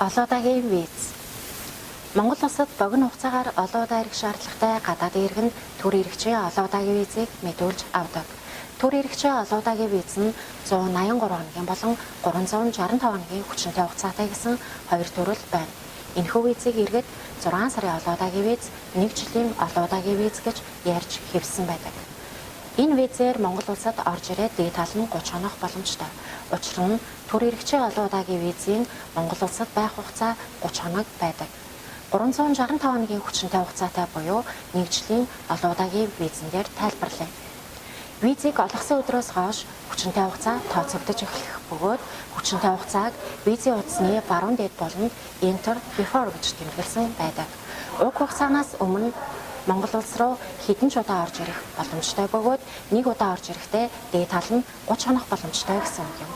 Олон удаагийн виз. Монгол улсад богино хугацаагаар олон удаа ирэх шаардлагатай гадаадын иргэн төр иргэчийн олон удаагийн визийг мэдүүлж авдаг. Төр иргэчийн олон удаагийн виз нь 183 хоногийн болон 365 хоногийн хүчинтэй хугацаатай гэсэн хоёр төрөл байна. Энэхүү визийг иргэд 6 сарын олон удаагийн виз, 1 жилийн олон удаагийн виз гэж ярьж хэвссэн байдаг. Энэ визээр Монгол улсад орж ирээд дээд тал нь 30 хоног боломжтой. Учир нь төр иргэчийн олон удаагийн визийн Монгол улсад байх хугацаа 30 хоног байдаг. 365 хоногийн хүчинтэй хугацаатай буюу 1 жилийн олон удаагийн визэн дээр тайлбарлая. Визийг олгосон өдрөөс хойш хүчинтэй хугацаа тооцогдож эхлэх бөгөөд хүчинтэй хугацааг визийн утасны баруун дээд болонд Enter Before гэж тэмдэглэсэн байдаг. Уг хугацаанаас өмнө Монгол улс руу хэдэн ч удаа орж ирэх боломжтой бөгөөд нэг удаа орж ирэхдээ дээд тал нь 30 хоног боломжтой гэсэн үг юм.